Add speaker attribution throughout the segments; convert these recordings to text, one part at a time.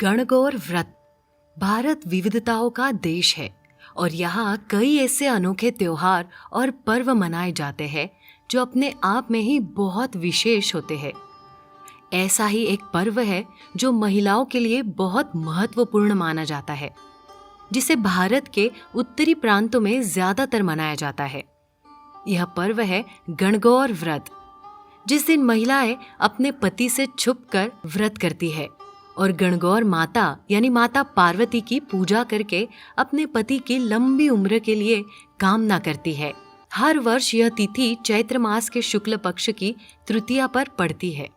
Speaker 1: गणगौर व्रत। भारत विविधताओं का देश है और यहाँ कई ऐसे अनोखे त्योहार और पर्व मनाए जाते हैं जो अपने आप में ही बहुत विशेष होते हैं। ऐसा ही एक पर्व है जो महिलाओं के लिए बहुत महत्वपूर्ण माना जाता है, जिसे भारत के उत्तरी प्रांतों में ज्यादातर मनाया जाता है। यह पर्व है गणगौर व्रत, जिस दिन महिलाएं अपने पति से छुपकर व्रत करती है और गणगौर माता यानी माता पार्वती की पूजा करके अपने पति की लंबी उम्र के लिए कामना करती है। हर वर्ष यह तिथि चैत्र मास के शुक्ल पक्ष की तृतीया पर पड़ती है।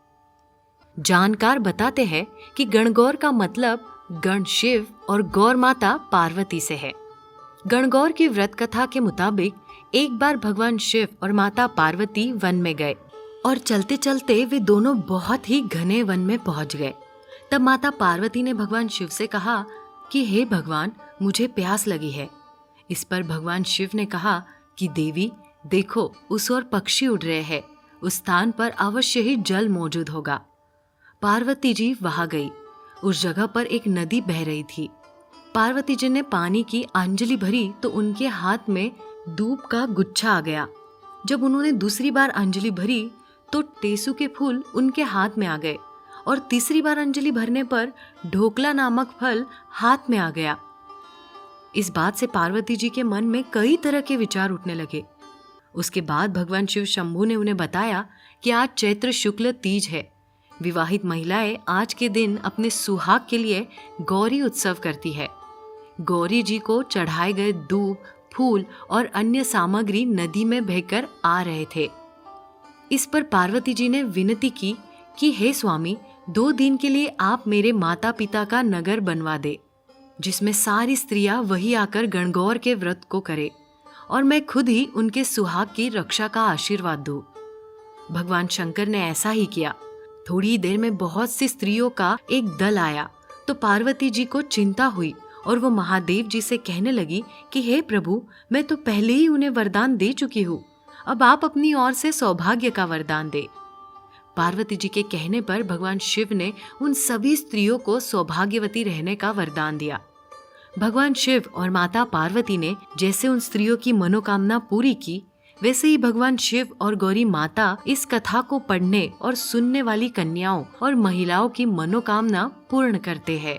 Speaker 1: जानकार बताते हैं कि गणगौर का मतलब गण शिव और गौर माता पार्वती से है। गणगौर की व्रत कथा के मुताबिक एक बार भगवान शिव और माता पार्वती वन में गए और चलते चलते वे दोनों बहुत ही घने वन में पहुंच गए। तब माता पार्वती ने भगवान शिव से कहा कि हे भगवान, मुझे प्यास लगी है। इस पर भगवान शिव ने कहा कि देवी देखो, उस ओर पक्षी उड़ रहे हैं, उस स्थान पर अवश्य ही जल मौजूद होगा। पार्वती जी वहां गई। उस जगह पर एक नदी बह रही थी। पार्वती जी ने पानी की अंजलि भरी तो उनके हाथ में दूब का गुच्छा आ गया। जब उन्होंने दूसरी बार अंजलि भरी तो टेसू के फूल उनके हाथ में आ गए और तीसरी बार अंजलि भरने पर ढोकला नामक फल हाथ में आ गया। इस बात से पार्वती जी के मन में कई तरह के विचार उठने लगे। उसके बाद भगवान शिव शंभू ने उन्हें बताया कि आज चैत्र शुक्ल तीज है। विवाहित महिलाएं आज के दिन अपने सुहाग के लिए गौरी उत्सव करती है। गौरी जी को चढ़ाए गए दूब, फूल और अन्य सामग्री नदी में बहकर आ रहे थे। इस पर पार्वती जी ने विनती की कि हे स्वामी, 2 दिन के लिए आप मेरे माता पिता का नगर बनवा दे, जिसमें सारी स्त्रियां वही आकर गणगौर के व्रत को करे और मैं खुद ही उनके सुहाग की रक्षा का आशीर्वाद दूं। भगवान शंकर ने ऐसा ही किया। थोड़ी देर में बहुत सी स्त्रियों का एक दल आया तो पार्वती जी को चिंता हुई और वो महादेव जी से कहने लगी कि हे प्रभु, मैं तो पहले ही उन्हें वरदान दे चुकी हूँ, अब आप अपनी ओर से सौभाग्य का वरदान दे। पार्वती जी के कहने पर भगवान शिव ने उन सभी स्त्रियों को सौभाग्यवती रहने का वरदान दिया। भगवान शिव और माता पार्वती ने जैसे उन स्त्रियों की मनोकामना पूरी की, वैसे ही भगवान शिव और गौरी माता इस कथा को पढ़ने और सुनने वाली कन्याओं और महिलाओं की मनोकामना पूर्ण करते हैं।